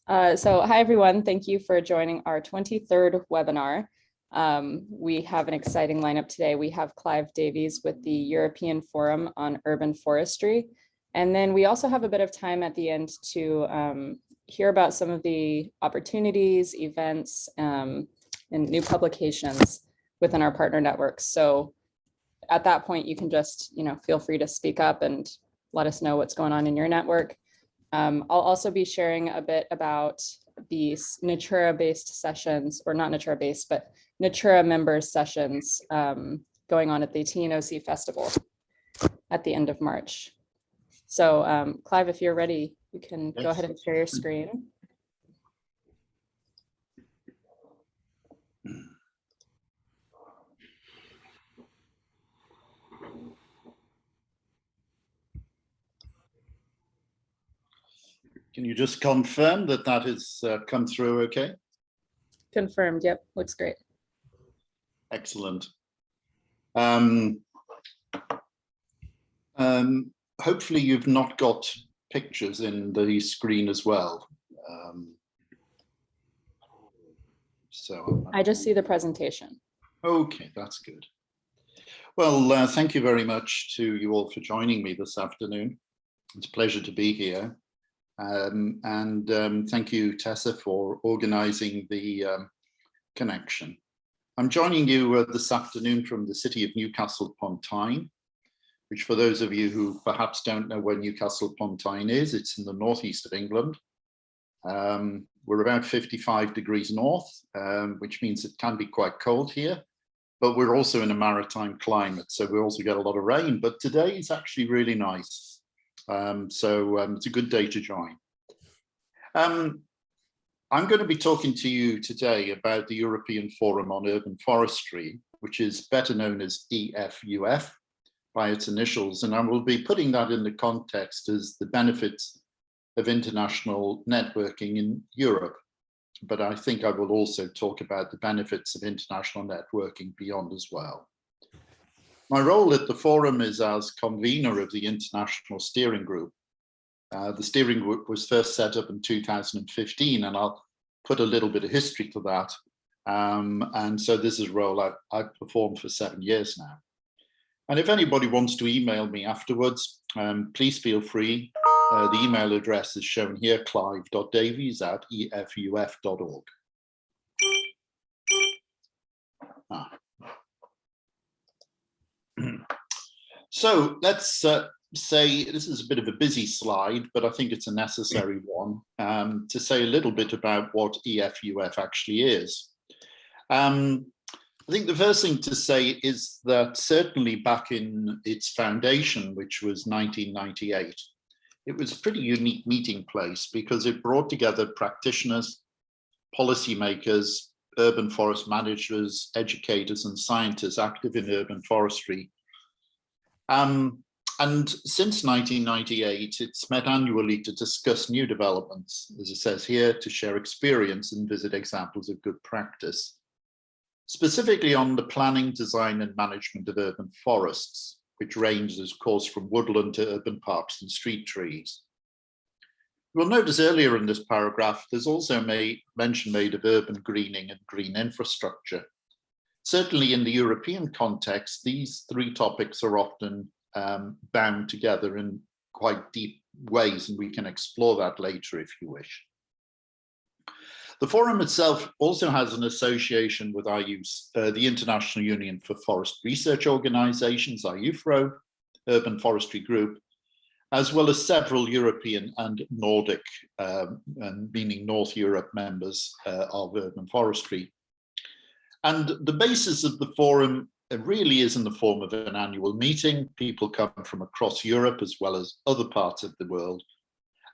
Hi everyone, thank you for joining our 23rd webinar. We have an exciting lineup today. We have Clive Davies with the European Forum on Urban Forestry. And then we also have a bit of time at the end to hear about some of the opportunities, events, and new publications within our partner networks. So at that point, you can just, feel free to speak up and let us know what's going on in your network. I'll also be sharing a bit about these NATURA-based sessions, or not NATURA-based, but NATURA members sessions going on at the TNOC Festival at the end of March. So Clive, if you're ready, you can go ahead and share your screen. Can you just confirm that that has come through okay? Confirmed, yep, looks great. Excellent. Hopefully you've not got pictures in the screen as well. I just see the presentation. Okay, that's good. Well, thank you very much to you all for joining me this afternoon. It's a pleasure to be here. Thank you, Tessa, for organizing the connection. I'm joining you this afternoon from the city of Newcastle upon Tyne, which for those of you who perhaps don't know where Newcastle upon Tyne is, it's in the northeast of England. We're about 55 degrees north, which means it can be quite cold here, but we're also in a maritime climate, so we also get a lot of rain, but today is actually really nice. It's a good day to join. I'm going to be talking to you today about the European Forum on Urban Forestry, which is better known as EFUF by its initials, and I will be putting that in the context as the benefits of international networking in Europe. But I think I will also talk about the benefits of international networking beyond as well. My role at the forum is as convener of the International Steering Group. The steering group was first set up in 2015, and I'll put a little bit of history to that. And so this is a role I've performed for 7 years now. And if anybody wants to email me afterwards, please feel free. The email address is shown here, clive.davies@efuf.org. So let's say, this is a bit of a busy slide, but I think it's a necessary one, to say a little bit about what EFUF actually is. I think the first thing to say is that certainly back in its foundation, which was 1998, it was a pretty unique meeting place because it brought together practitioners, policymakers, urban forest managers, educators, and scientists active in urban forestry. And since 1998, it's met annually to discuss new developments, as it says here, to share experience and visit examples of good practice, specifically on the planning, design, and management of urban forests, which ranges, of course, from woodland to urban parks and street trees. You'll notice earlier in this paragraph, there's also mention made of urban greening and green infrastructure. Certainly in the European context, these three topics are often bound together in quite deep ways, and we can explore that later if you wish. The forum itself also has an association with IUS, the International Union for Forest Research Organizations, IUFRO, Urban Forestry Group, as well as several European and Nordic, meaning North Europe members of urban forestry. And the basis of the forum really is in the form of an annual meeting. People come from across Europe as well as other parts of the world.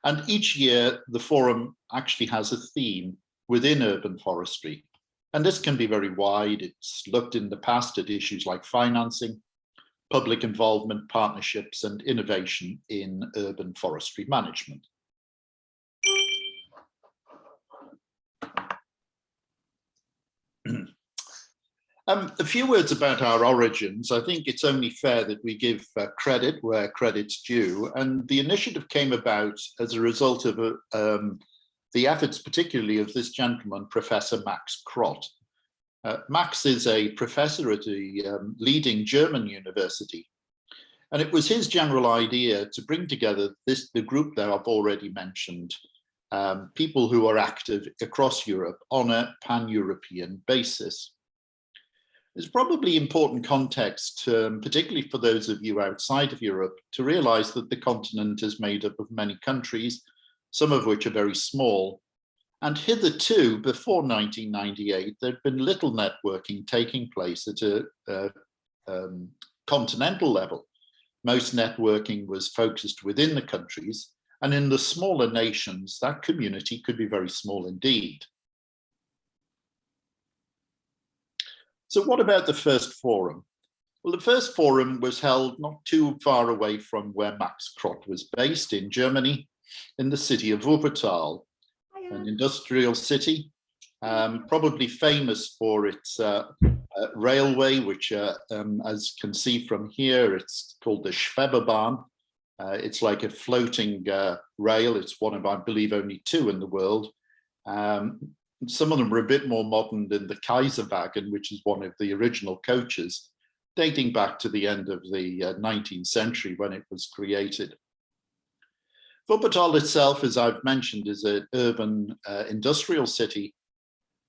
And each year, the forum actually has a theme within urban forestry. And this can be very wide. It's looked in the past at issues like financing, public involvement, partnerships, and innovation in urban forestry management. A few words about our origins. I think it's only fair that we give credit where credit's due. And the initiative came about as a result of the efforts particularly of this gentleman, Professor Max Krott. Max is a professor at a leading German university. And it was his general idea to bring together the group that I've already mentioned, people who are active across Europe on a pan-European basis. There's probably important context, particularly for those of you outside of Europe, to realize that the continent is made up of many countries, some of which are very small. And hitherto, before 1998, there'd been little networking taking place at a continental level. Most networking was focused within the countries, and in the smaller nations, that community could be very small indeed. So what about the first forum? Well, the first forum was held not too far away from where Max Krott was based in Germany, in the city of Wuppertal, an industrial city, probably famous for its railway, which, as you can see from here, it's called the Schwebebahn. It's like a floating rail. It's one of, I believe, only two in the world. Some of them are a bit more modern than the Kaiserwagen, which is one of the original coaches, dating back to the end of the 19th century when it was created. Wuppertal itself, as I've mentioned, is an urban industrial city.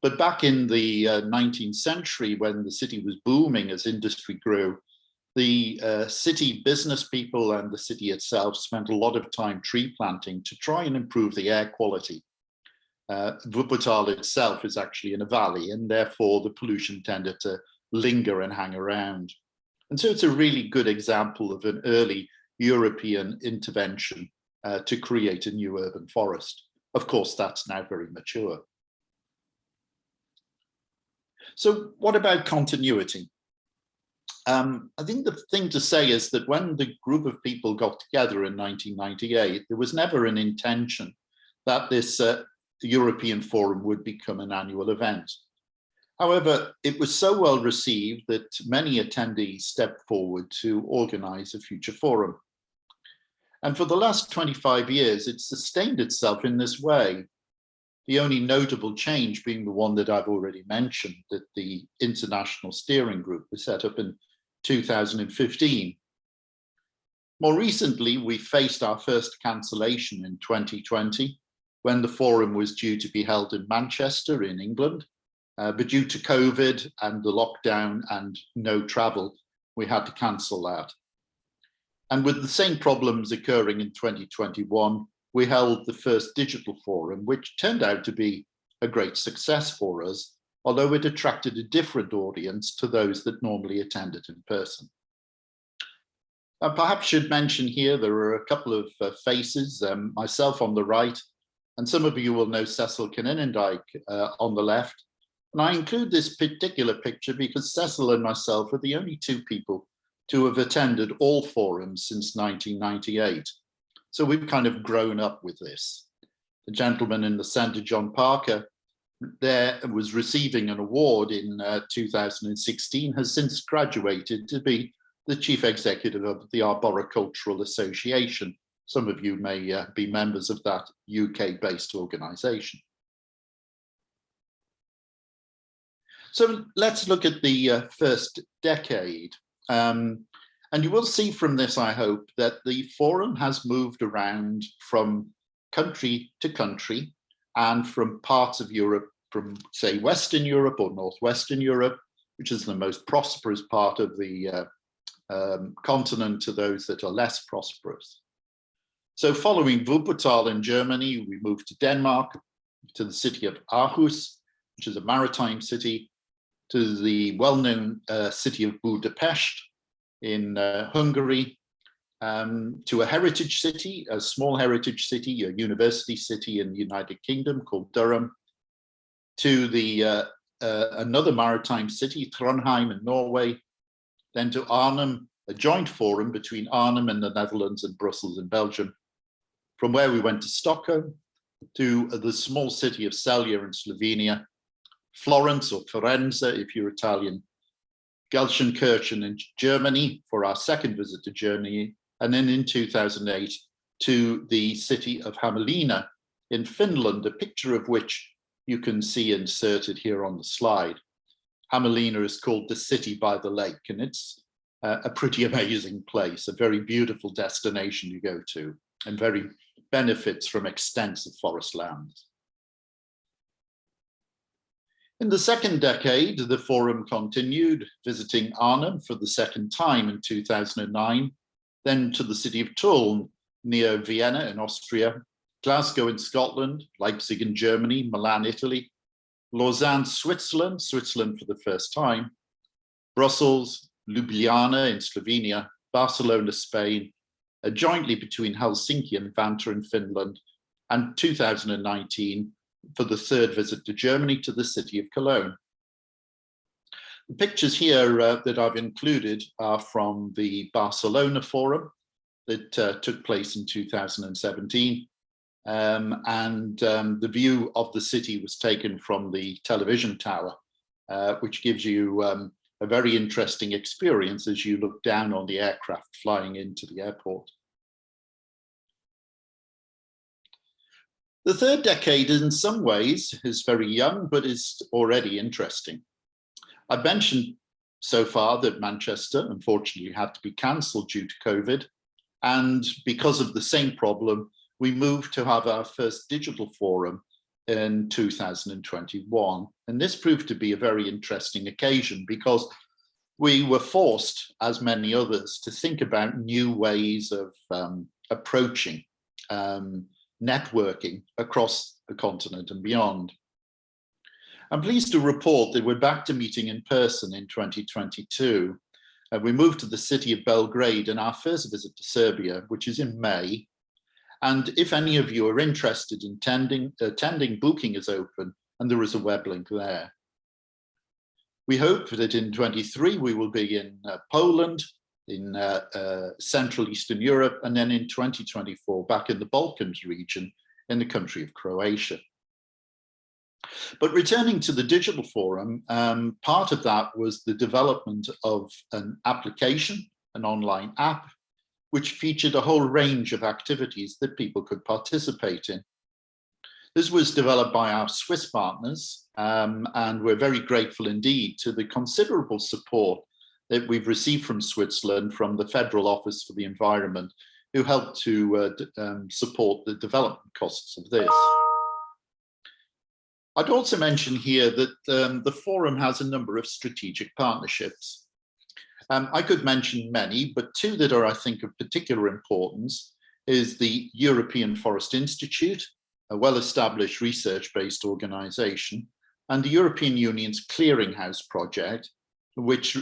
But back in the 19th century, when the city was booming as industry grew, the city business people and the city itself spent a lot of time tree planting to try and improve the air quality. Wuppertal itself is actually in a valley, and therefore the pollution tended to linger and hang around. And so it's a really good example of an early European intervention to create a new urban forest. Of course, that's now very mature. So what about continuity? I think the thing to say is that when the group of people got together in 1998, there was never an intention that this European Forum would become an annual event. However, it was so well received that many attendees stepped forward to organize a future forum. And for the last 25 years, it's sustained itself in this way. The only notable change being the one that I've already mentioned, that the International Steering Group was set up in 2015. More recently, we faced our first cancellation in 2020, when the forum was due to be held in Manchester in England. But due to COVID and the lockdown and no travel, we had to cancel that. And with the same problems occurring in 2021, we held the first digital forum, which turned out to be a great success for us, although it attracted a different audience to those that normally attended in person. I perhaps should mention here, there are a couple of faces, myself on the right, and some of you will know Cecil Kinninendijk on the left. And I include this particular picture because Cecil and myself are the only two people to have attended all forums since 1998. So we've kind of grown up with this. The gentleman in the center, John Parker, there was receiving an award in 2016, has since graduated to be the chief executive of the Arboricultural Association. Some of you may be members of that UK-based organization. So let's look at the first decade. And you will see from this, I hope, that the forum has moved around from country to country and from parts of Europe, from say Western Europe or Northwestern Europe, which is the most prosperous part of the continent, to those that are less prosperous. So following Wuppertal in Germany, we moved to Denmark, to the city of Aarhus, which is a maritime city, to the well-known city of Budapest in Hungary, to a heritage city, a small heritage city, a university city in the United Kingdom called Durham, to the another maritime city, Trondheim in Norway, then to Arnhem, a joint forum between Arnhem in the Netherlands and Brussels in Belgium, from where we went to Stockholm, to the small city of Celje in Slovenia, Florence or Firenze if you're Italian, Gelsenkirchen in Germany for our second visit to Germany, and then in 2008 to the city of Hamelina in Finland, a picture of which you can see inserted here on the slide. Hämeenlinna is called the city by the lake, and it's a pretty amazing place, a very beautiful destination you go to, and very benefits from extensive forest lands. In the second decade, the forum continued, visiting Arnhem for the second time in 2009, then to the city of Tulln, near Vienna in Austria, Glasgow in Scotland, Leipzig in Germany, Milan, Italy, Lausanne, Switzerland for the first time, Brussels, Ljubljana in Slovenia, Barcelona, Spain, jointly between Helsinki and Vantaa in Finland, and 2019 for the third visit to Germany, to the city of Cologne. The pictures here that I've included are from the Barcelona Forum that took place in 2017. The view of the city was taken from the television tower, which gives you a very interesting experience as you look down on the aircraft flying into the airport. The third decade in some ways is very young, but is already interesting. I've mentioned so far that Manchester unfortunately had to be cancelled due to COVID. And because of the same problem, we moved to have our first digital forum in 2021. And this proved to be a very interesting occasion because we were forced, as many others, to think about new ways of approaching networking across the continent and beyond. I'm pleased to report that we're back to meeting in person in 2022. We moved to the city of Belgrade in our first visit to Serbia, which is in May. And if any of you are interested in attending, booking is open and there is a web link there. We hope that in 23 we will be in Poland, in Central Eastern Europe, and then in 2024 back in the Balkans region in the country of Croatia. But returning to the digital forum, part of that was the development of an application, an online app, which featured a whole range of activities that people could participate in. This was developed by our Swiss partners, and we're very grateful indeed to the considerable support that we've received from Switzerland, from the Federal Office for the Environment, who helped to support the development costs of this. I'd also mention here that the forum has a number of strategic partnerships. I could mention many, but two that are, I think, of particular importance is the European Forest Institute, a well-established research-based organization, and the European Union's Clearinghouse project, which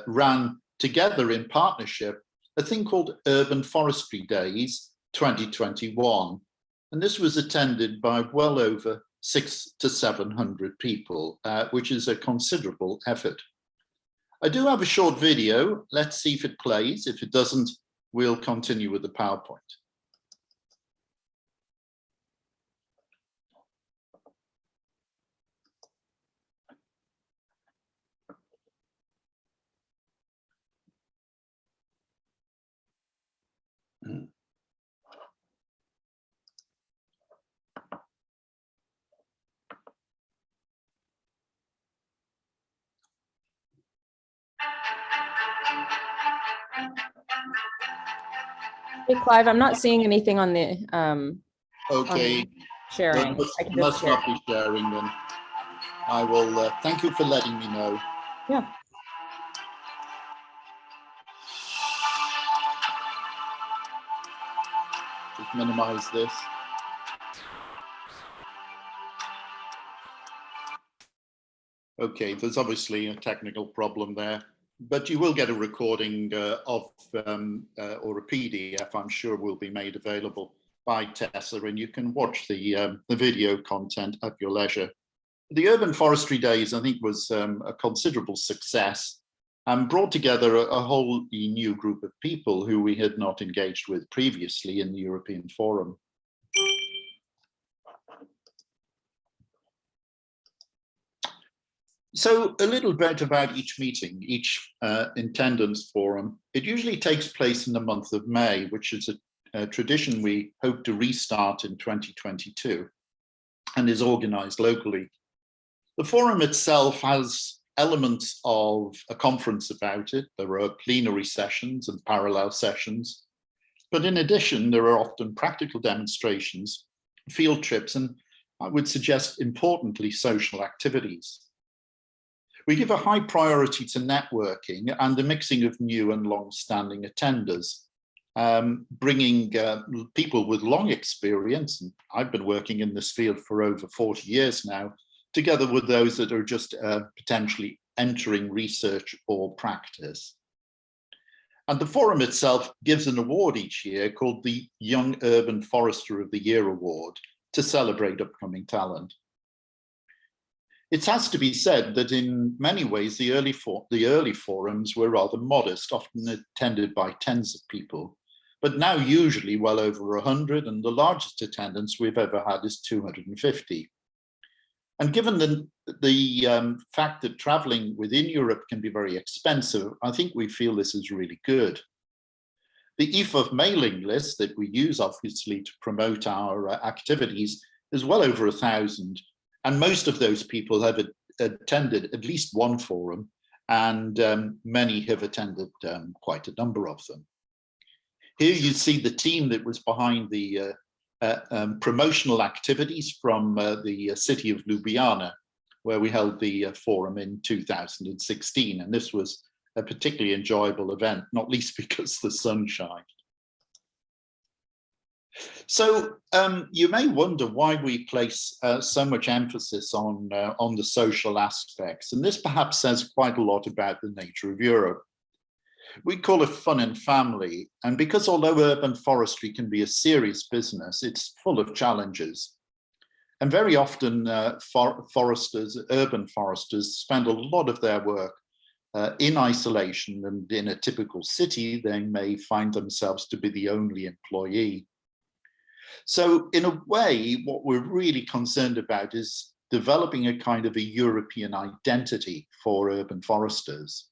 ran together in partnership a thing called Urban Forestry Days 2021. And this was attended by well over 600 to 700 people, which is a considerable effort. I do have a short video. Let's see if it plays. If it doesn't, we'll continue with the PowerPoint. Hey, Clive, I'm not seeing anything on the Okay. Sharing. Must not be sharing then. I will, thank you for letting me know. Yeah. Just minimize this. Okay, there's obviously a technical problem there, but you will get a recording or a PDF, I'm sure, will be made available by Tessa, and you can watch the video content at your leisure. The Urban Forestry Days, I think, was a considerable success and brought together a whole new group of people who we had not engaged with previously in the European Forum. So a little bit about each meeting, each attendance forum. It usually takes place in the month of May, which is a tradition we hope to restart in 2022 and is organized locally. The forum itself has elements of a conference about it. There are plenary sessions and parallel sessions. But in addition, there are often practical demonstrations, field trips, and I would suggest, importantly, social activities. We give a high priority to networking and the mixing of new and long-standing attenders, bringing people with long experience, and I've been working in this field for over 40 years now, together with those that are just potentially entering research or practice. And the forum itself gives an award each year called the Young Urban Forester of the Year Award to celebrate upcoming talent. It has to be said that in many ways, the early forums were rather modest, often attended by tens of people, but now usually well over 100, and the largest attendance we've ever had is 250. And given the fact that traveling within Europe can be very expensive, I think we feel this is really good. The EFUF mailing list that we use, obviously, to promote our activities is well over 1,000. And most of those people have attended at least one forum, and many have attended quite a number of them. Here you see the team that was behind the promotional activities from the city of Ljubljana, where we held the forum in 2016. And this was a particularly enjoyable event, not least because the sun shined. So you may wonder why we place so much emphasis on the social aspects, and this perhaps says quite a lot about the nature of Europe. We call it fun and family, and because although urban forestry can be a serious business, it's full of challenges. And very often urban foresters spend a lot of their work in isolation, and in a typical city, they may find themselves to be the only employee. So in a way, what we're really concerned about is developing a kind of a European identity for urban foresters.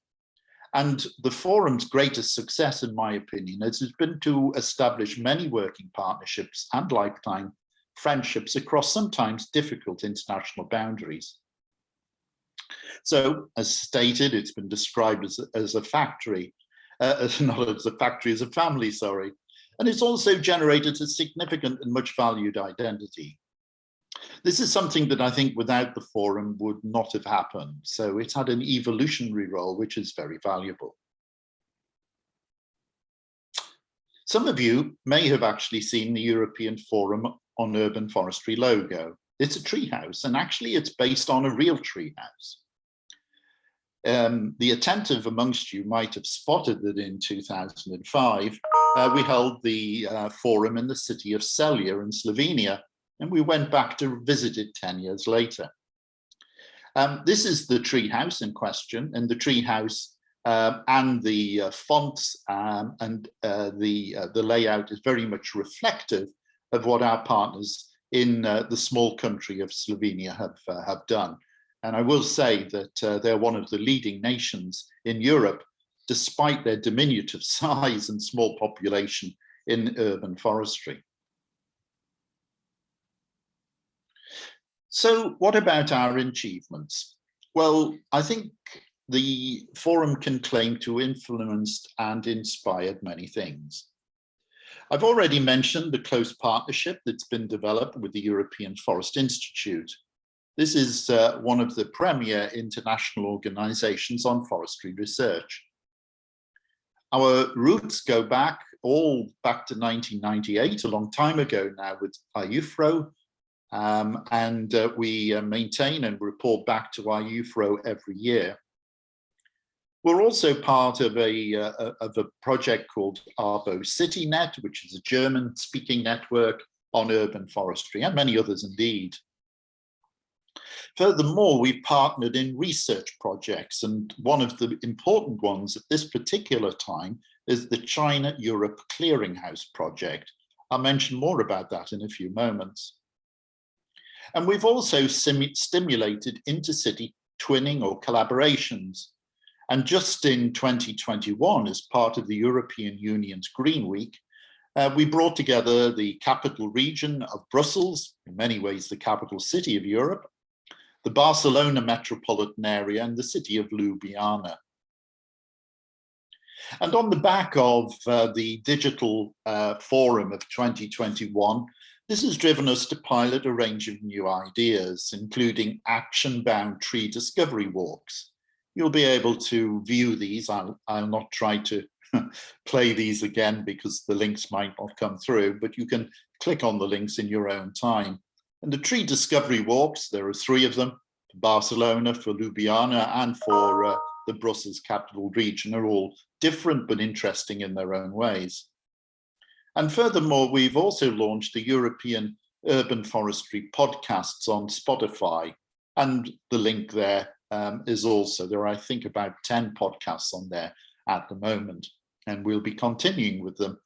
And the forum's greatest success, in my opinion, has been to establish many working partnerships and lifetime friendships across sometimes difficult international boundaries. So, as stated, it's been described as a factory, not as a factory, as a family, sorry. And it's also generated a significant and much valued identity. This is something that I think without the forum would not have happened. So it's had an evolutionary role, which is very valuable. Some of you may have actually seen the European Forum on Urban Forestry logo. It's a treehouse, and actually it's based on a real treehouse. The attentive amongst you might have spotted that in 2005, we held the forum in the city of Celje in Slovenia, and we went back to visit it 10 years later. This is the treehouse in question, and the treehouse and the fonts and the layout is very much reflective of what our partners in the small country of Slovenia have done. And I will say that they're one of the leading nations in Europe, despite their diminutive size and small population in urban forestry. So what about our achievements? Well, I think the forum can claim to have influenced and inspired many things. I've already mentioned the close partnership that's been developed with the European Forest Institute. This is one of the premier international organizations on forestry research. Our roots go back to 1998, a long time ago now, with EFUF, and we maintain and report back to EFUF every year. We're also part of a project called Arbo CityNet, which is a German-speaking network on urban forestry, and many others indeed. Furthermore, we've partnered in research projects, and one of the important ones at this particular time is the China-Europe Clearinghouse project. I'll mention more about that in a few moments. And we've also stimulated intercity twinning or collaborations. And just in 2021, as part of the European Union's Green Week, We brought together the capital region of Brussels, in many ways the capital city of Europe, the Barcelona metropolitan area, and the city of Ljubljana. And on the back of the digital forum of 2021, this has driven us to pilot a range of new ideas, including action-bound tree discovery walks. You'll be able to view these. I'll not try to play these again because the links might not come through, but you can click on the links in your own time. And the tree discovery walks, there are 3 of them, for Barcelona, for Ljubljana, and for the Brussels capital region, are all different but interesting in their own ways. And furthermore, we've also launched the European Urban Forestry podcasts on Spotify, and the link there is also, there are I think about 10 podcasts on there at the moment, and we'll be continuing with them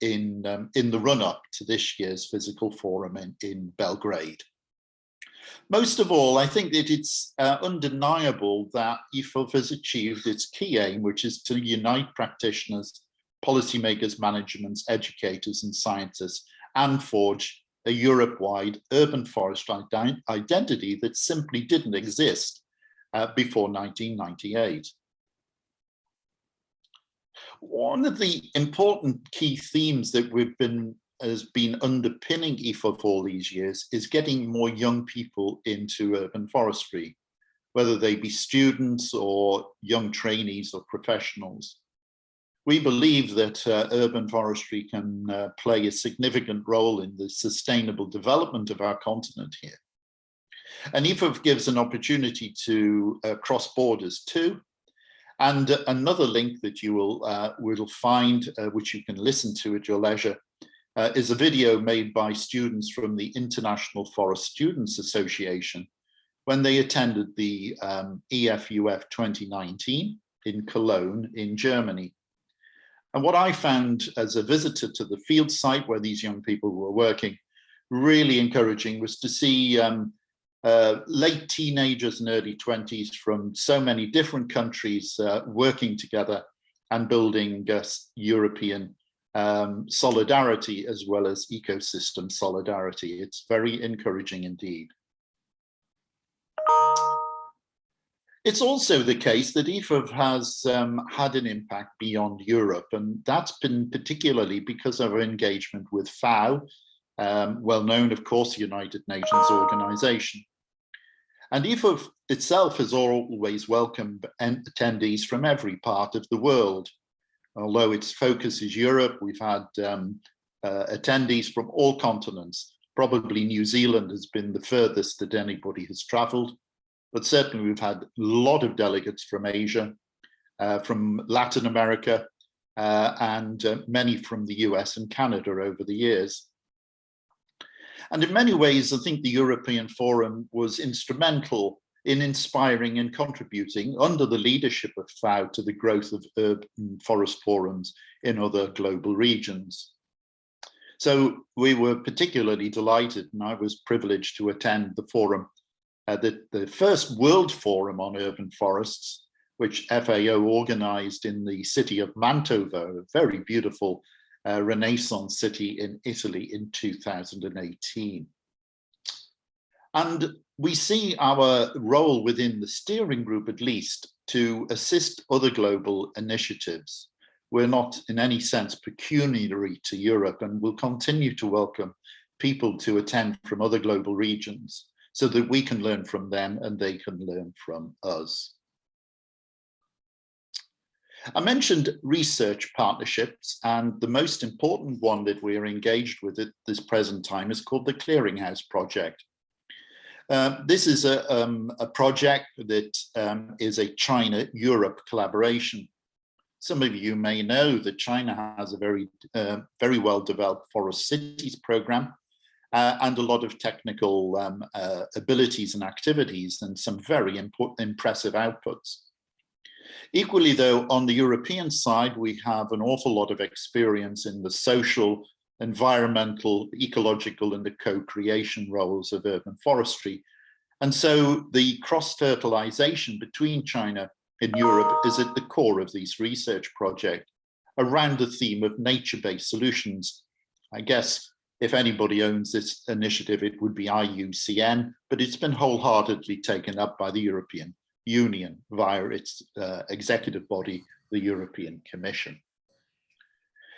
in the run-up to this year's physical forum in Belgrade. Most of all, I think that it's undeniable that EFUF has achieved its key aim, which is to unite practitioners, policymakers, managements, educators, and scientists, and forge a Europe-wide urban forest identity that simply didn't exist before 1998. One of the important key themes that has been underpinning EFUF all these years is getting more young people into urban forestry, whether they be students or young trainees or professionals. We believe that urban forestry can play a significant role in the sustainable development of our continent here. And EFUF gives an opportunity to cross borders too. And another link that you will find, which you can listen to at your leisure, is a video made by students from the International Forest Students Association when they attended the EFUF 2019 in Cologne in Germany. And what I found as a visitor to the field site where these young people were working really encouraging was to see late teenagers and early 20s from so many different countries working together and building European solidarity as well as ecosystem solidarity. It's very encouraging indeed. It's also the case that EFUF has had an impact beyond Europe, and that's been particularly because of our engagement with FAO, well known, of course, United Nations organization. And EFUF itself has always welcomed attendees from every part of the world. Although its focus is Europe, we've had attendees from all continents. Probably New Zealand has been the furthest that anybody has traveled, but certainly we've had a lot of delegates from Asia, from Latin America, and many from the US and Canada over the years. And in many ways, I think the European Forum was instrumental in inspiring and contributing under the leadership of FAO to the growth of urban forest forums in other global regions. So we were particularly delighted, and I was privileged to attend the forum, the first World Forum on Urban Forests, which FAO organized in the city of Mantova, a very beautiful Renaissance city in Italy in 2018. And we see our role within the steering group, at least, to assist other global initiatives. We're not in any sense pecuniary to Europe, and we'll continue to welcome people to attend from other global regions so that we can learn from them and they can learn from us. I mentioned research partnerships, and the most important one that we are engaged with at this present time is called the Clearinghouse Project. This is a project that is a China-Europe collaboration. Some of you may know that China has a very well-developed forest cities program and a lot of technical abilities and activities and some very impressive outputs. Equally, though, on the European side, we have an awful lot of experience in the social, environmental, ecological, and the co-creation roles of urban forestry. And so the cross-fertilization between China and Europe is at the core of this research project. around the theme of nature-based solutions. I guess if anybody owns this initiative, it would be IUCN, but it's been wholeheartedly taken up by the European Union via its executive body, the European Commission.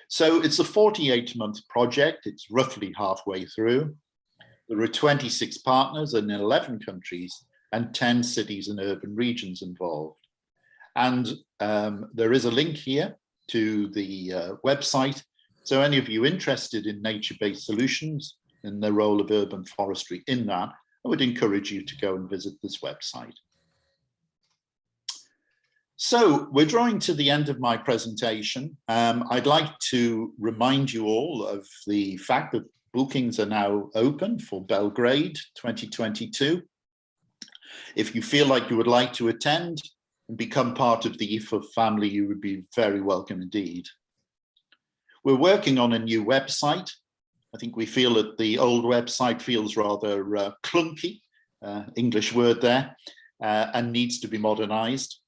So it's a 48-month project. It's roughly halfway through. There are 26 partners in 11 countries and 10 cities and urban regions involved. And there is a link here to the website. So any of you interested in nature-based solutions and the role of urban forestry in that, I would encourage you to go and visit this website. So we're drawing to the end of my presentation. I'd like to remind you all of the fact that bookings are now open for Belgrade 2022. If you feel like you would like to attend and become part of the EFUF family, you would be very welcome indeed. We're working on a new website. I think we feel that the old website feels rather clunky, English word there, and needs to be modernized.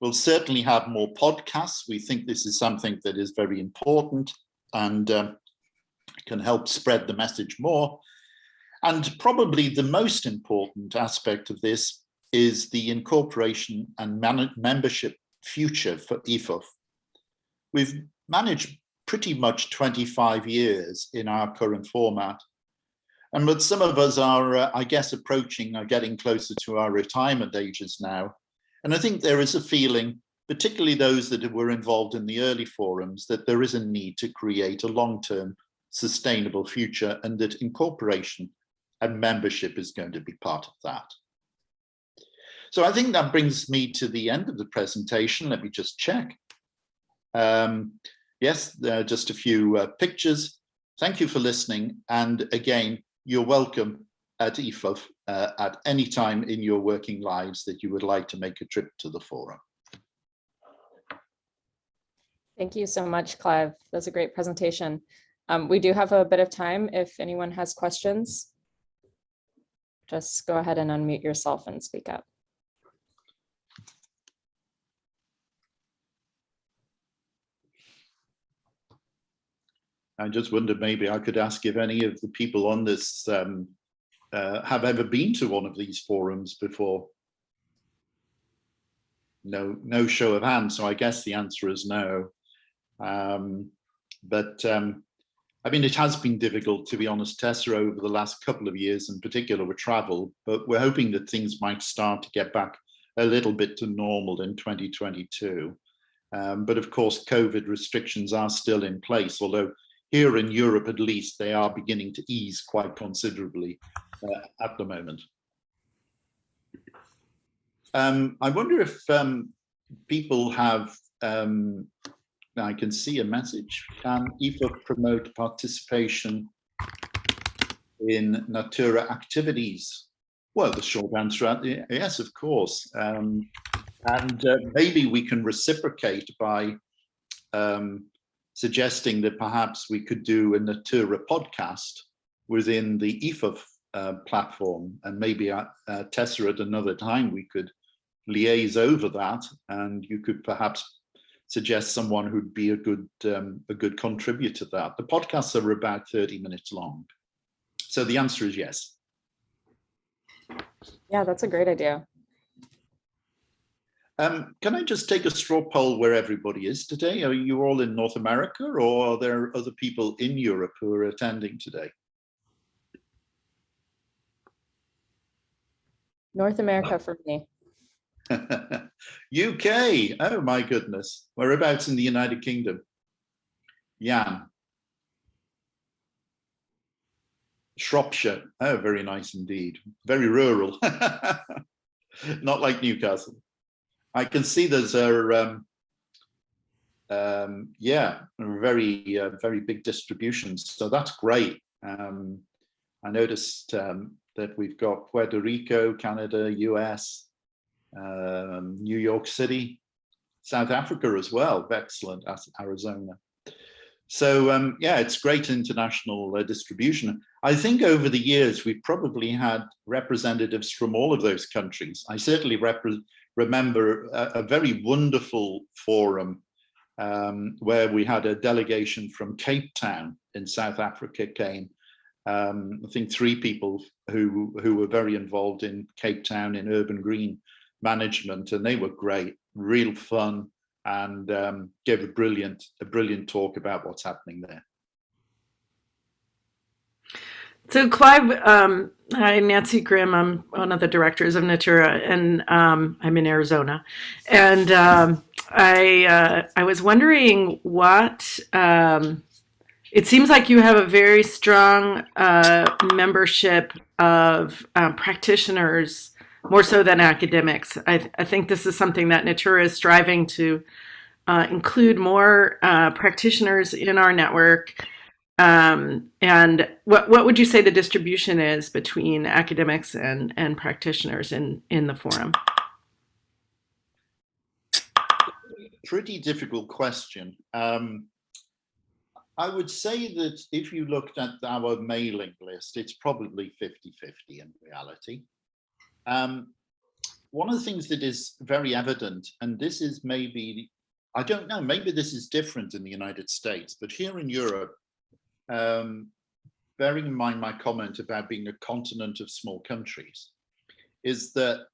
We'll certainly have more podcasts. We think this is something that is very important and can help spread the message more. And probably the most important aspect of this is the incorporation and membership future for EFUF. We've managed pretty much 25 years in our current format. But some of us are, I guess, approaching or getting closer to our retirement ages now. And I think there is a feeling, particularly those that were involved in the early forums, that there is a need to create a long-term sustainable future and that incorporation and membership is going to be part of that. So I think that brings me to the end of the presentation. Let me just check. Yes, there are just a few pictures. Thank you for listening. And again, you're welcome at EFUF at any time in your working lives that you would like to make a trip to the forum. Thank you so much, Clive. That's a great presentation. We do have a bit of time if anyone has questions. Just go ahead and unmute yourself and speak up. I just wondered maybe I could ask if any of the people on this have ever been to one of these forums before. No show of hands, so I guess the answer is no. I mean, it has been difficult, to be honest, Tessa, over the last couple of years, in particular with travel, but we're hoping that things might start to get back a little bit to normal in 2022. But of course, COVID restrictions are still in place, although here in Europe, at least, they are beginning to ease quite considerably at the moment. I wonder if people have, I can see a message. Can EFUF promote participation in NATURA activities? Well, the short answer is yes, of course. Maybe we can reciprocate by suggesting that perhaps we could do a NATURA podcast within the EFUF platform, and maybe Tessa at another time we could liaise over that, and you could perhaps suggest someone who'd be a good contributor to that. The podcasts are about 30 minutes long. So the answer is yes. Yeah, that's a great idea. Can I just take a straw poll where everybody is today? Are you all in North America, or are there other people in Europe who are attending today? North America for me. UK, oh my goodness. Whereabouts in the United Kingdom? Jan. Shropshire, oh, very nice indeed. Very rural, not like Newcastle. I can see there's a, yeah, very big distribution, so that's great. I noticed that we've got Puerto Rico, Canada, US, New York City, South Africa as well, excellent, Arizona. So yeah, it's great international distribution. I think over the years, we've probably had representatives from all of those countries. I certainly remember a very wonderful forum where we had a delegation from Cape Town in South Africa came. I think 3 people who were very involved in Cape Town in urban green management, and they were great, real fun, and gave a brilliant talk about what's happening there. So Clive, hi, Nancy Grimm. I'm one of the directors of NATURA, and I'm in Arizona. And I was wondering what, it seems like you have a very strong membership of practitioners, more so than academics. I think this is something that NATURA is striving to include more practitioners in our network. And what would you say the distribution is between academics and practitioners in the forum? Pretty difficult question. I would say that if you looked at our mailing list, it's probably 50-50 in reality. One of the things that is very evident, and this is maybe, I don't know, maybe this is different in the United States, but here in Europe, bearing in mind my comment about being a continent of small countries, is that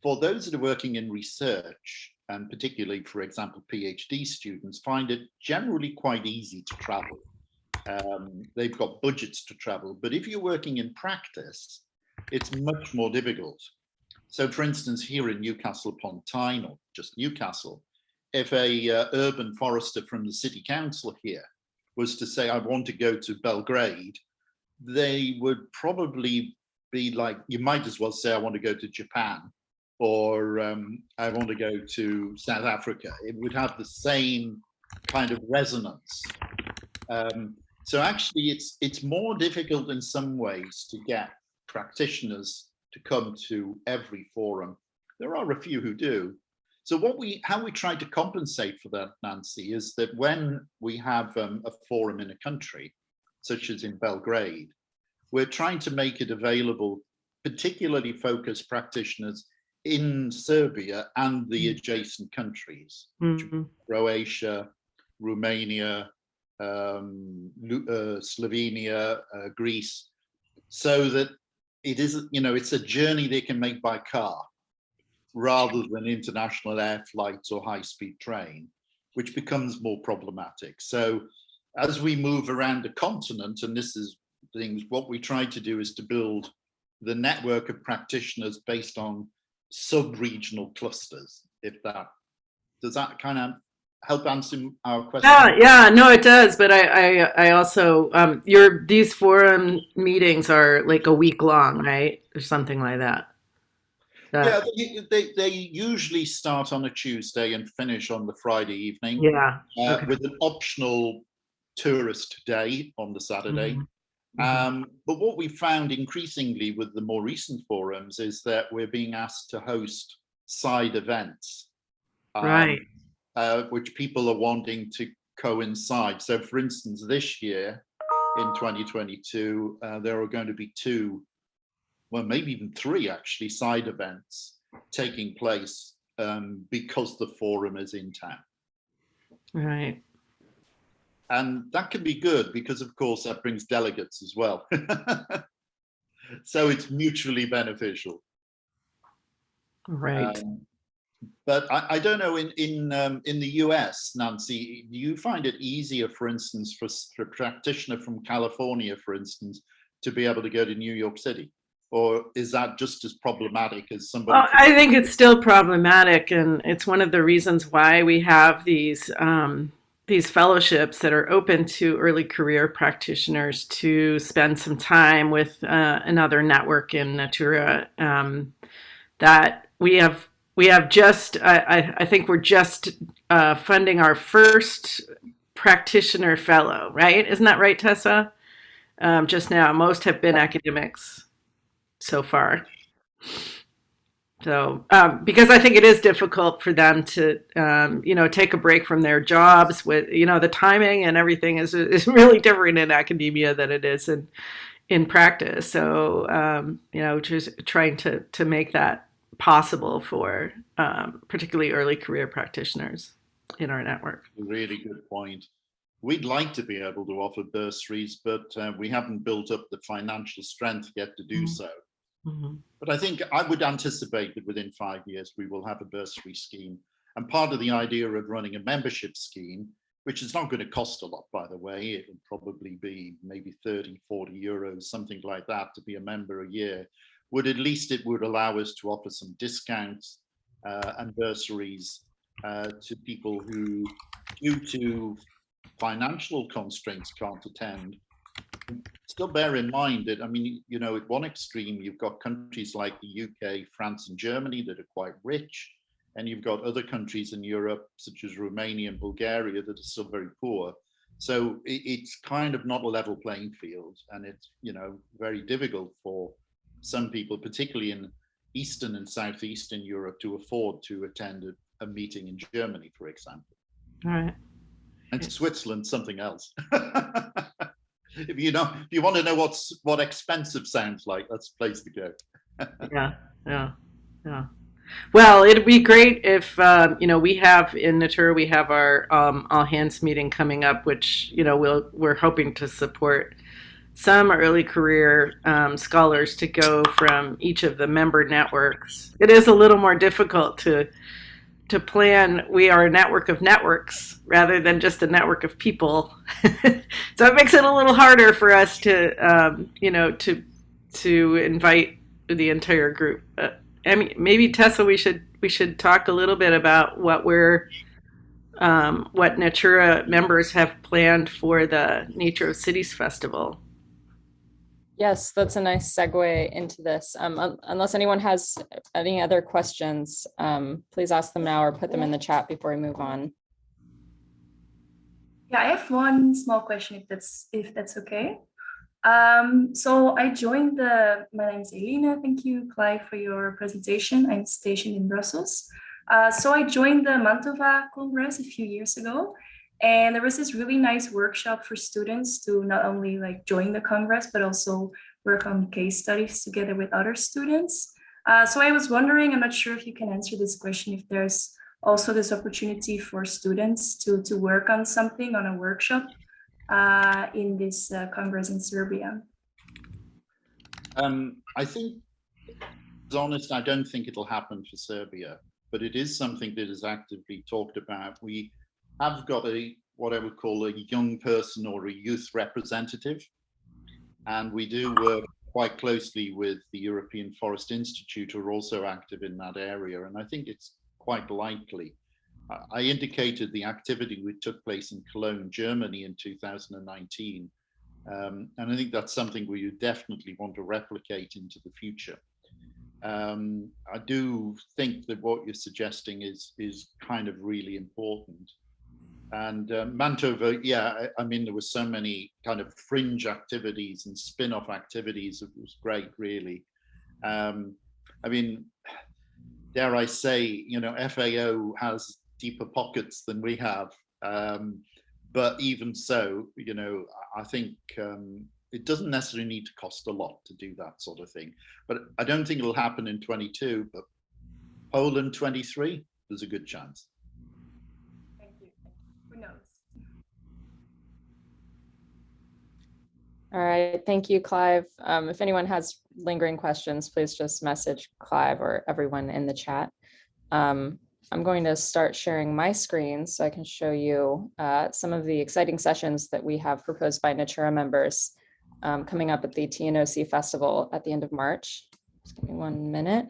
for those that are working in research, and particularly, for example, PhD students, find it generally quite easy to travel. They've got budgets to travel, but if you're working in practice, it's much more difficult. So for instance, here in Newcastle upon Tyne, or just Newcastle, if a urban forester from the city council here was to say, I want to go to Belgrade, they would probably be like, you might as well say, I want to go to Japan, or I want to go to South Africa. It would have the same kind of resonance. So actually, it's more difficult in some ways to get practitioners to come to every forum. There are a few who do. So how we try to compensate for that, Nancy, is that when we have a forum in a country, such as in Belgrade, we're trying to make it available, particularly focused practitioners in Serbia and the adjacent countries, Croatia, Romania, Slovenia, Greece, so that it is, it's a journey they can make by car, rather than international air flights or high-speed train, which becomes more problematic. So as we move around the continent, and this is things, what we try to do is to build the network of practitioners based on sub-regional clusters, does that kind of help answer our question? Yeah, no, it does. But I also, these forum meetings are like a week long, right? Or something like that. Yeah, they usually start on a Tuesday and finish on the Friday evening. Yeah. Okay. With an optional tourist day on the Saturday. But what we found increasingly with the more recent forums is that we're being asked to host side events, right, which people are wanting to coincide. So for instance, this year in 2022, there are going to be 2, well, maybe even 3 actually, side events taking place because the forum is in town. Right. And that can be good because, of course, that brings delegates as well. So it's mutually beneficial. Right. But I don't know, in the US, Nancy, do you find it easier, for instance, for a practitioner from California, for instance, to be able to go to New York City? Or is that just as problematic as somebody? Well, I think it's still problematic, and it's one of the reasons why we have these fellowships that are open to early career practitioners to spend some time with another network in NATURA. That we have just, I think we're just funding our first practitioner fellow, right? Isn't that right, Tessa? Just now, most have been academics so far. So, because I think it is difficult for them to, take a break from their jobs with, the timing and everything is really different in academia than it is in practice. So, just trying to make that possible for particularly early career practitioners. in our network. Really good point. We'd like to be able to offer bursaries, but we haven't built up the financial strength yet to do so. Mm-hmm. But I think I would anticipate that within 5 years, we will have a bursary scheme. And part of the idea of running a membership scheme, which is not going to cost a lot, by the way, it would probably be maybe 30, 40 euros, something like that, to be a member a year, would at least it would allow us to offer some discounts and bursaries to people who, due to financial constraints, can't attend. Still bear in mind that, I mean, you know, at one extreme, you've got countries like the UK, France, and Germany that are quite rich, and you've got other countries in Europe, such as Romania and Bulgaria, that are still very poor. So it's kind of not a level playing field, and it's, you know, very difficult for some people, particularly in Eastern and Southeastern Europe, to afford to attend a meeting in Germany, for example. All right. And Switzerland, something else. If you want to know what expensive sounds like, that's the place to go. Yeah. Well, it'd be great if you know, we have in NATURA, we have our all hands meeting coming up, which, you know, we're hoping to support some early career scholars to go from each of the member networks. It is a little more difficult to plan. We are a network of networks rather than just a network of people. So it makes it a little harder for us to, you know, to invite the entire group. I mean, maybe Tessa, we should talk a little bit about what NATURA members have planned for the Nature of Cities Festival. Yes, that's a nice segue into this. Unless anyone has any other questions, please ask them now or put them in the chat before we move on. Yeah, I have one small question, if that's okay. So I joined my name is Elena. Thank you, Clive, for your presentation. I'm stationed in Brussels. So I joined the Mantova Congress a few years ago, and there was this really nice workshop for students to not only like join the Congress, but also work on case studies together with other students. So I was wondering, I'm not sure if you can answer this question, if there's also this opportunity for students to work on something, on a workshop in this Congress in Serbia. I think, to be honest, I don't think it'll happen for Serbia, but it is something that is actively talked about. We have got what I would call a young person or a youth representative, and we do work quite closely with the European Forest Institute, who are also active in that area, and I think it's quite likely. I indicated the activity which took place in Cologne, Germany in 2019, and I think that's something we definitely want to replicate into the future. I do think that what you're suggesting is kind of really important. And Mantova, yeah, I mean, there were so many kind of fringe activities and spin-off activities. It was great, really. I mean, dare I say, you know, FAO has deeper pockets than we have. But even so, you know, I think it doesn't necessarily need to cost a lot to do that sort of thing. But I don't think it'll happen in 22, but Poland 23, there's a good chance. Thank you. Who knows? All right, thank you, Clive. If anyone has lingering questions, please just message Clive or everyone in the chat. I'm going to start sharing my screen so I can show you some of the exciting sessions that we have proposed by NATURA members coming up at the TNOC Festival at the end of March. Just give me 1 minute.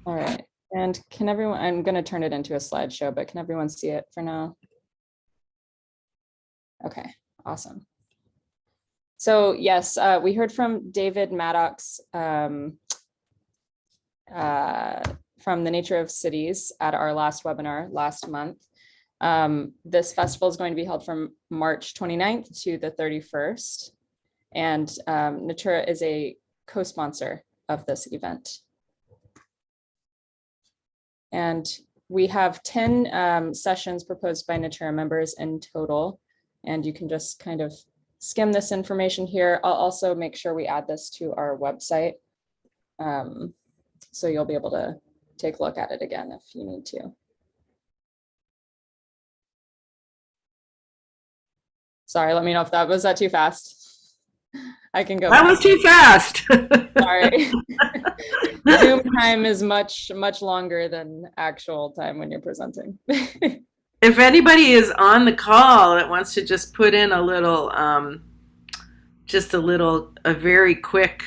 All right, and can everyone, I'm going to turn it into a slideshow, but can everyone see it for now? Okay, awesome. So yes, we heard from David Maddox from the Nature of Cities at our last webinar last month. This festival is going to be held from March 29th to the 31st, and NATURA is a co-sponsor of this event. And we have 10 sessions proposed by NATURA members in total, and you can just kind of skim this information here. I'll also make sure we add this to our website, so you'll be able to take a look at it again if you need to. Sorry, let me know if that was too fast. I can go. That was too fast. Sorry. Zoom time is much longer than actual time when you're presenting. If anybody is on the call that wants to just put in a little, a very quick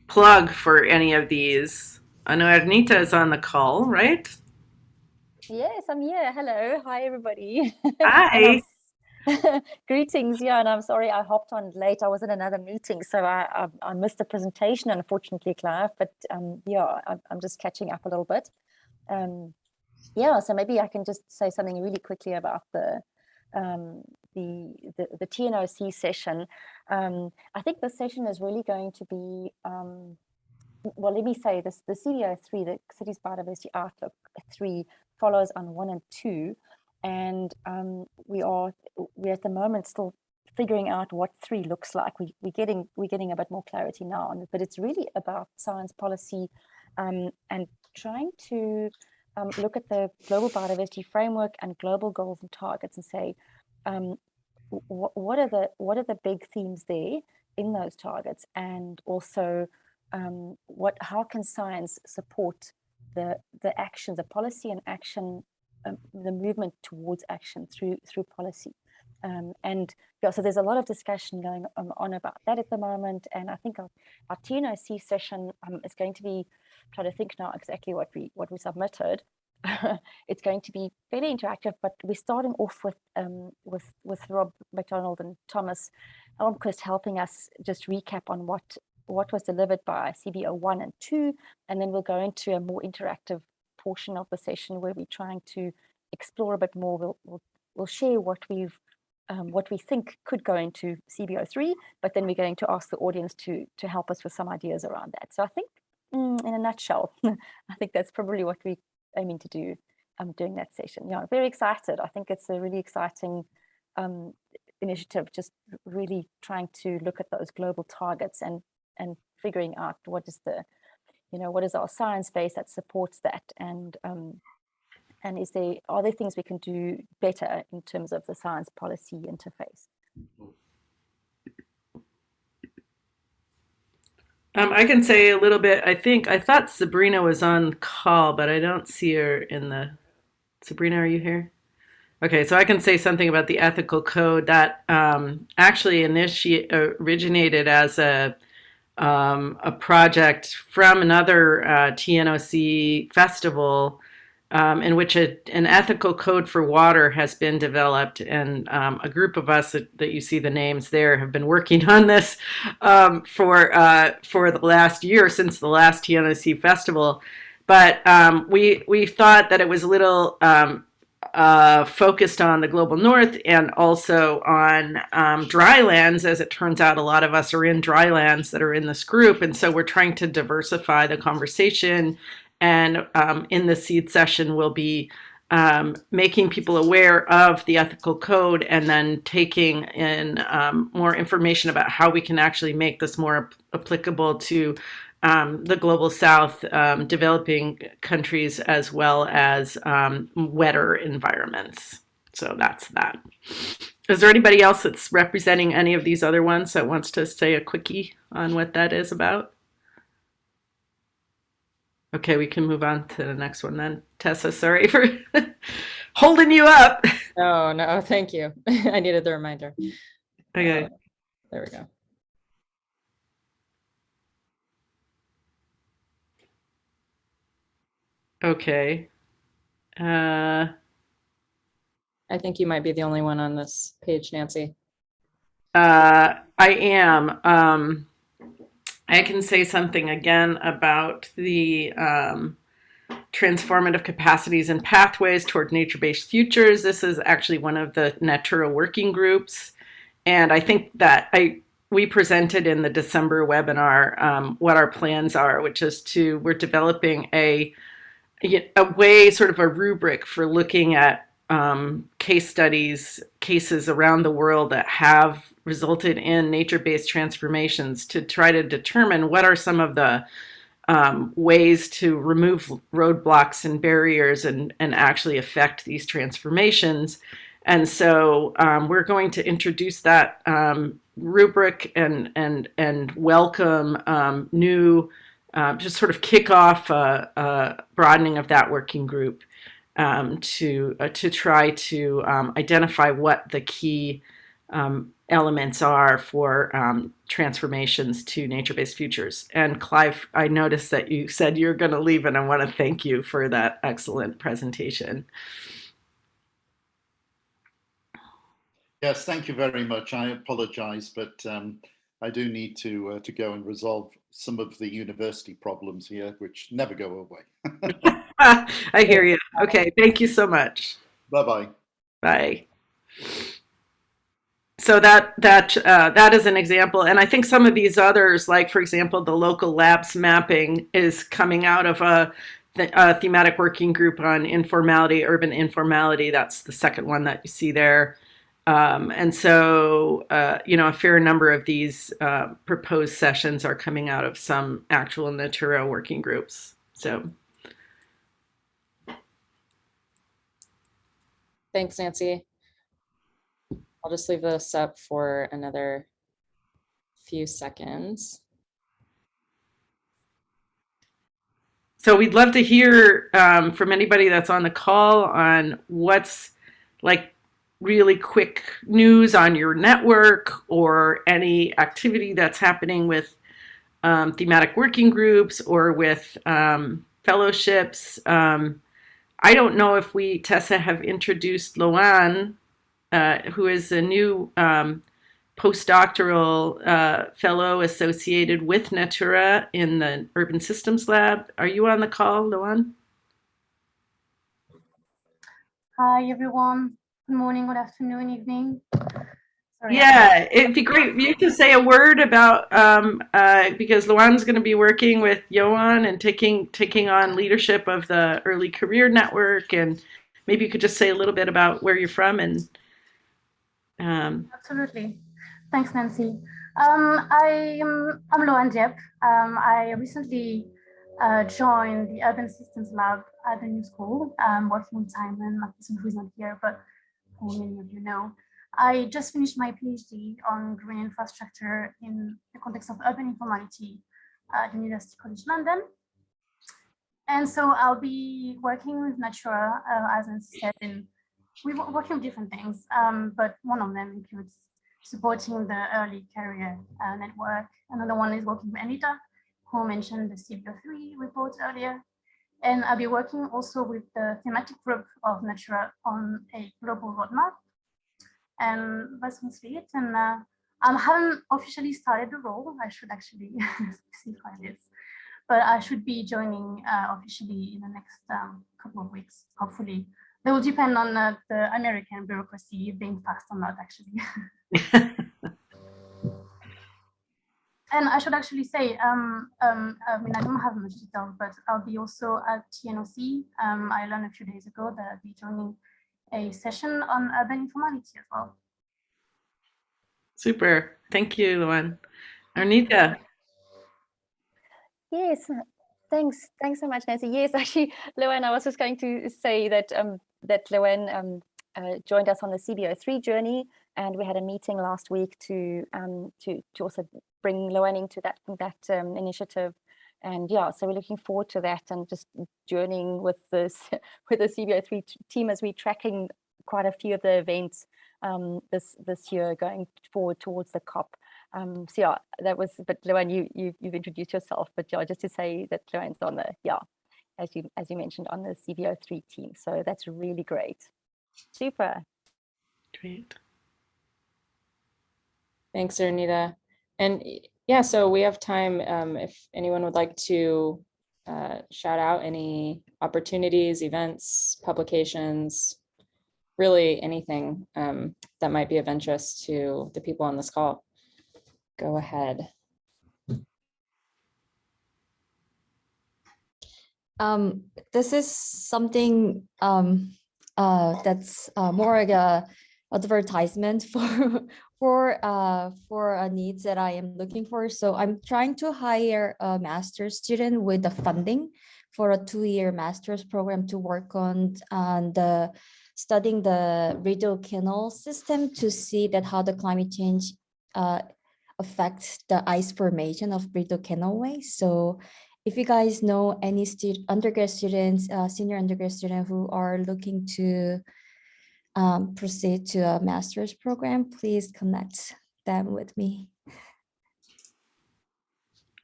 plug for any of these. I know Arnita is on the call, right? Yes, I'm here. Hello. Hi, everybody. Hi. Greetings. Yeah, and I'm sorry I hopped on late. I was in another meeting, so I missed the presentation, unfortunately, Clive. But yeah, I'm just catching up a little bit. Yeah, so maybe I can just say something really quickly about the TNOC session. I think this session is really going to be well, let me say this: the CDO3, the Cities Biodiversity Outlook 3, follows on 1 and 2. And we're at the moment still figuring out what 3 looks like. We're getting a bit more clarity now on it, but it's really about science policy and trying to look at the global biodiversity framework and global goals and targets and say what are the big themes there in those targets, and also how can science support the action, the policy and action, the movement towards action through policy. And yeah, so there's a lot of discussion going on about that at the moment. And I think our TNOC session is going to be, trying to think now exactly what we submitted. It's going to be fairly interactive, but we're starting off with Rob McDonald and Thomas Elmquist helping us just recap on what was delivered by CBO 1 and 2, and then we'll go into a more interactive portion of the session where we're trying to explore a bit more. We'll share what we think could go into CBO 3, but then we're going to ask the audience to help us with some ideas around that. So I think, in a nutshell, I think that's probably what we're aiming to do during that session. Yeah, very excited. I think it's a really exciting initiative, just really trying to look at those global targets and figuring out what is our science base that supports that, and are there things we can do better in terms of the science policy interface? I can say a little bit. I thought Sabrina was on call, but I don't see her in the. Sabrina, are you here? Okay, so I can say something about the ethical code that actually originated as a project from another TNOC festival in which an ethical code for water has been developed, and a group of us that you see the names there have been working on this for the last year, since the last TNOC festival. But we thought that it was a little focused on the global north and also on drylands. As it turns out, a lot of us are in drylands that are in this group, and so we're trying to diversify the conversation. And in the seed session, we'll be making people aware of the ethical code, and then taking in more information about how we can actually make this more applicable to the global south, developing countries, as well as wetter environments. So that's that. Is there anybody else that's representing any of these other ones that wants to say a quickie on what that is about? Okay, we can move on to the next one then. Tessa, sorry for holding you up. No, thank you. I needed the reminder. Okay. There we go. Okay. I think you might be the only one on this page, Nancy. I am. I can say something again about the transformative capacities and pathways toward nature-based futures. This is actually one of the NATURA working groups. And I think that we presented in the December webinar what our plans are, which is we're developing a way, sort of a rubric for looking at case studies, cases around the world that have resulted in nature-based transformations, to try to determine what are some of the ways to remove roadblocks and barriers and actually affect these transformations. And so we're going to introduce that rubric and welcome new, just sort of kick off a broadening of that working group to try to identify what the key elements are for transformations to nature-based futures. And Clive, I noticed that you said you're going to leave, and I want to thank you for that excellent presentation. Yes, thank you very much. I apologize, but I do need to go and resolve some of the university problems here, which never go away. I hear you. Okay, thank you so much. Bye-bye. Bye. So that is an example, and I think some of these others, like for example, the local labs mapping, is coming out of a thematic working group on informality, urban informality. That's the second one that you see there. And so, a fair number of these proposed sessions are coming out of some actual NATURA working groups. So, Thanks, Nancy. I'll just leave this up for another few seconds. So we'd love to hear from anybody that's on the call on what's like really quick news on your network, or any activity that's happening with thematic working groups or with fellowships. I don't know if we, Tessa, have introduced Loan, who is a new postdoctoral fellow associated with NATURA in the Urban Systems Lab. Are you on the call, Loan? Hi, everyone. Good morning, good afternoon, evening. Sorry, Yeah, it'd be great. You can say a word about because Luan's going to be working with Johan and taking on leadership of the Early Career Network, and maybe you could just say a little bit about where you're from and. Absolutely. Thanks, Nancy. I'm Loan Diep. I recently joined the Urban Systems Lab at the New School, working with Simon, who is not here, but who many of you know. I just finished my PhD on green infrastructure in the context of urban informality at University College London. And so I'll be working with NATURA, as Nancy said, and we're working on different things, but one of them includes supporting the Early Career Network. Another one is working with Anita, who mentioned the CBO3 report earlier. And I'll be working also with the thematic group of NATURA on a global roadmap. And that's mostly it. And I haven't officially started the role. I should actually specify this, but I should be joining officially in the next couple of weeks, hopefully. That will depend on the American bureaucracy being fast or not, actually. And I should actually say, I mean, I don't have much detail, but I'll be also at TNOC. I learned a few days ago that I'll be joining a session on urban informality as well. Super. Thank you, Luan. Arnita. Yes, thanks so much, Nancy. Yes, actually, Luan, I was just going to say that that Luan joined us on the CBO3 journey, and we had a meeting last week to also bring Luan into that initiative. And yeah, so we're looking forward to that and just journeying with this with the CBO3 team as we're tracking quite a few of the events this year going forward towards the COP. So yeah, that was. But Luan, you've introduced yourself, but yeah, just to say that Luan's on the as you mentioned, on the CBO3 team. So that's really great. Super. Great. Thanks, Ernita. And yeah, so we have time if anyone would like to shout out any opportunities, events, publications, really anything that might be of interest to the people on this call. Go ahead. This is something that's more like a advertisement for needs that I am looking for. So I'm trying to hire a master's student with the funding for a 2-year master's program to work on the studying the radial canal system to see that how the climate change affects the ice formation of radial canalway. So if you guys know any undergrad students, senior undergrad student who are looking to proceed to a master's program, please connect them with me.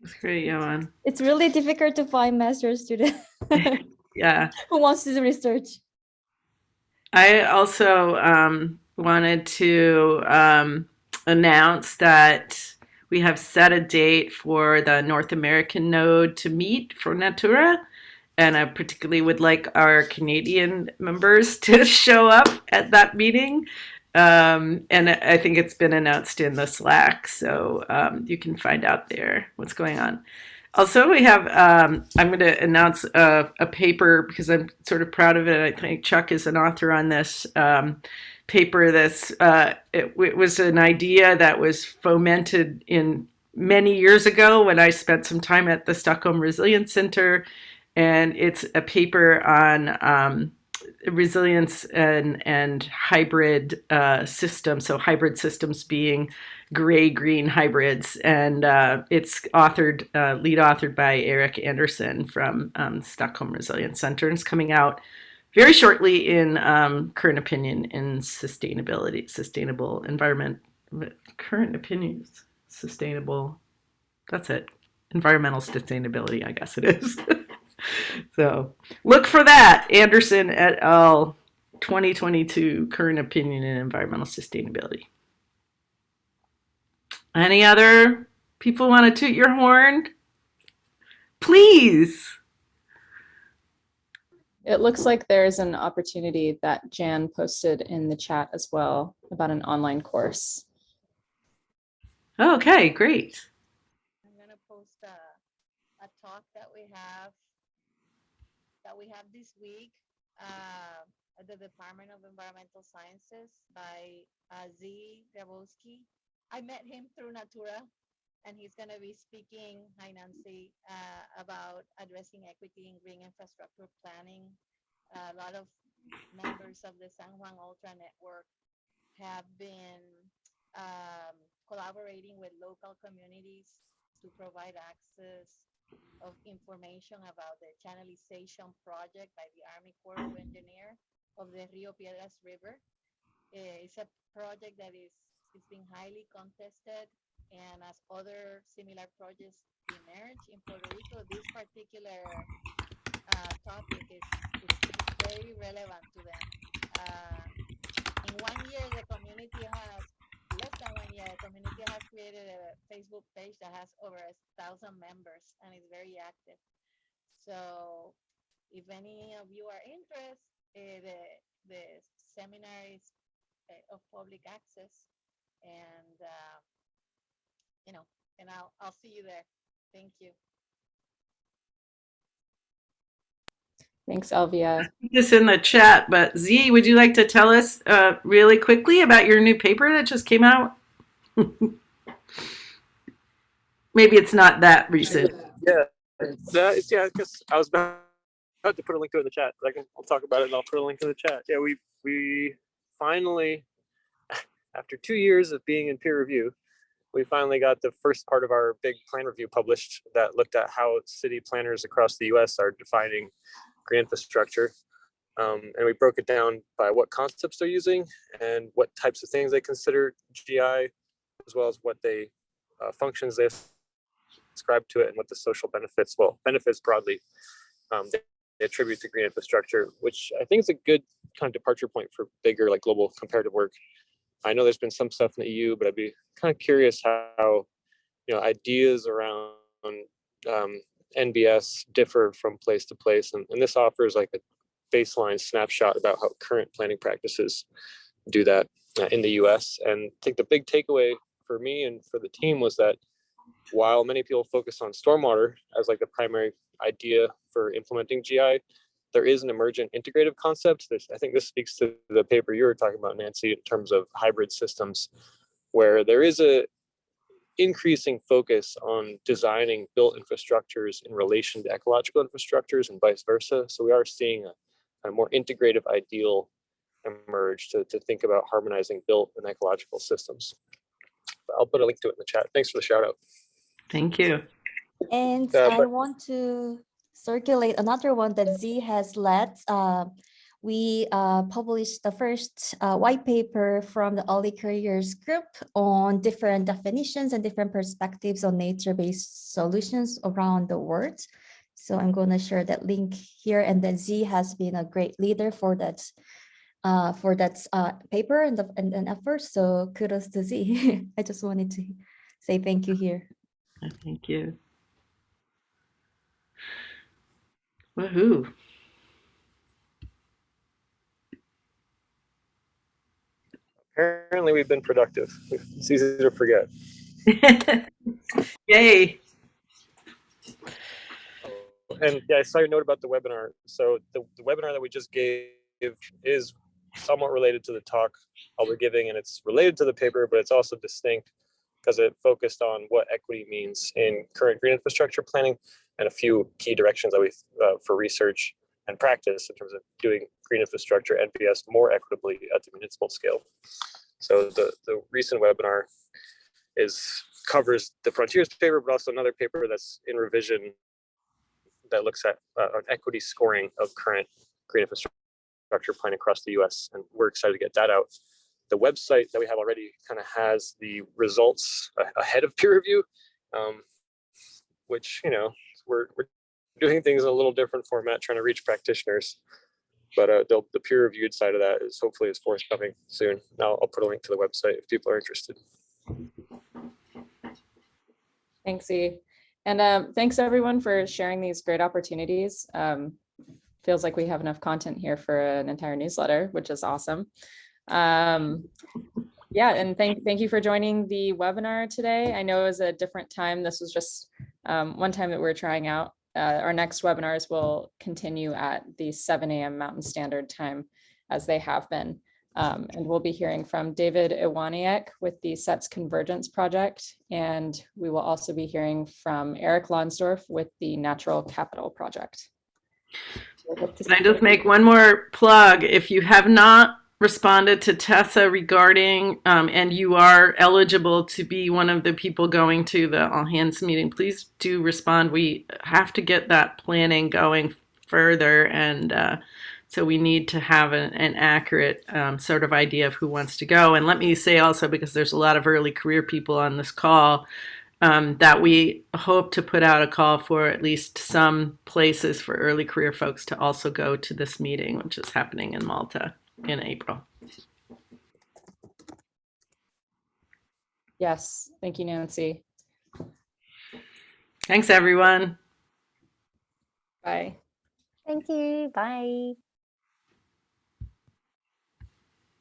That's great, Johan. It's really difficult to find master's student Yeah. who wants to do research. I also wanted to announce that we have set a date for the North American node to meet for NATURA. And I particularly would like our Canadian members to show up at that meeting. And I think it's been announced in the Slack, so you can find out there what's going on. Also, we have, I'm going to announce a paper because I'm sort of proud of it. I think Chuck is an author on this paper. It was an idea that was fomented in many years ago when I spent some time at the Stockholm Resilience Center. And it's a paper on resilience and hybrid systems. So hybrid systems being gray-green hybrids. And it's lead authored by Eric Anderson from Stockholm Resilience Center. And it's coming out very shortly in Current Opinion in Sustainable Environment. Current Opinions, Sustainable, that's it. Environmental Sustainability, I guess it is. So look for that, Anderson et al. 2022 Current Opinion in Environmental Sustainability. Any other people want to toot your horn? Please. It looks like there's an opportunity that Jan posted in the chat as well about an online course. Okay, great. I'm going to post a talk that we have this week at the Department of Environmental Sciences by Z. Grabowski. I met him through NATURA, and he's going to be speaking, hi Nancy, about addressing equity in green infrastructure planning. A lot of members of the San Juan Ultra Network have been collaborating with local communities to provide access of information about the channelization project by the Army Corps of Engineers of the Rio Piedras River. It's a project that is being highly contested, and as other similar projects emerge in Puerto Rico, this particular topic is very relevant to them. In 1 year, the community has, less than 1 year, the community has created a Facebook page that has over 1,000 members and is very active. So if any of you are interested, the seminar is of public access, and and I'll see you there. Thank you. Thanks, Elvia. This in the chat, but Z, would you like to tell us really quickly about your new paper that just came out? Maybe it's not that recent. Yeah, because I was about to put a link to it in the chat, but I'll talk about it and I'll put a link in the chat. Yeah, we finally, after 2 years of being in peer review, we finally got the first part of our big plan review published that looked at how city planners across the US are defining green infrastructure. And we broke it down by what concepts they're using and what types of things they consider GI, as well as what functions they ascribe to it and what the social benefits, benefits broadly, they attribute to green infrastructure, which I think is a good kind of departure point for bigger, like global comparative work. I know there's been some stuff in the EU, but I'd be kind of curious how ideas around NBS differ from place to place, and this offers like a baseline snapshot about how current planning practices do that in the US. And I think the big takeaway for me and for the team was that while many people focus on stormwater as like the primary idea for implementing GI, there is an emergent integrative concept. I think this speaks to the paper you were talking about, Nancy, in terms of hybrid systems, where there is a increasing focus on designing built infrastructures in relation to ecological infrastructures and vice versa. So we are seeing a more integrative ideal emerge to think about harmonizing built and ecological systems. I'll put a link to it in the chat. Thanks for the shout out. Thank you. And I want to circulate another one that Z has led. We published the first white paper from the early careers group on different definitions and different perspectives on nature-based solutions around the world. So I'm going to share that link here. And then Z has been a great leader for that paper and effort. So kudos to Z. I just wanted to say thank you here. Thank you. Woohoo. Apparently we've been productive. It's easy to forget. Yay. And yeah, I saw your note about the webinar. So the webinar that we just gave is somewhat related to the talk I'll be giving, and it's related to the paper, but it's also distinct because it focused on what equity means in current green infrastructure planning and a few key directions that we for research and practice in terms of doing green infrastructure NPS more equitably at the municipal scale. So the recent webinar covers the Frontiers paper, but also another paper that's in revision that looks at an equity scoring of current green infrastructure planning across the US. And we're excited to get that out. The website that we have already kind of has the results ahead of peer review, which, you know, we're doing things in a little different format, trying to reach practitioners. But the peer reviewed side of that is hopefully is forthcoming soon. Now I'll put a link to the website if people are interested. Thanks, E. And thanks everyone for sharing these great opportunities. Feels like we have enough content here for an entire newsletter, which is awesome. Yeah, and thank you for joining the webinar today. I know it was a different time. This was just one time that we're trying out. Our next webinars will continue at the 7 a.m. Mountain Standard Time as they have been. And we'll be hearing from David Iwaniak with the SETS Convergence Project. And we will also be hearing from Eric Lonsdorf with the Natural Capital Project. Can I just make one more plug? If you have not responded to Tessa regarding, and you are eligible to be one of the people going to the all hands meeting, please do respond. We have to get that planning going further, and so we need to have an accurate sort of idea of who wants to go. And let me say also, because there's a lot of early career people on this call, that we hope to put out a call for at least some places for early career folks to also go to this meeting, which is happening in Malta in April. Yes, thank you, Nancy. Thanks, everyone. Bye. Thank you. Bye.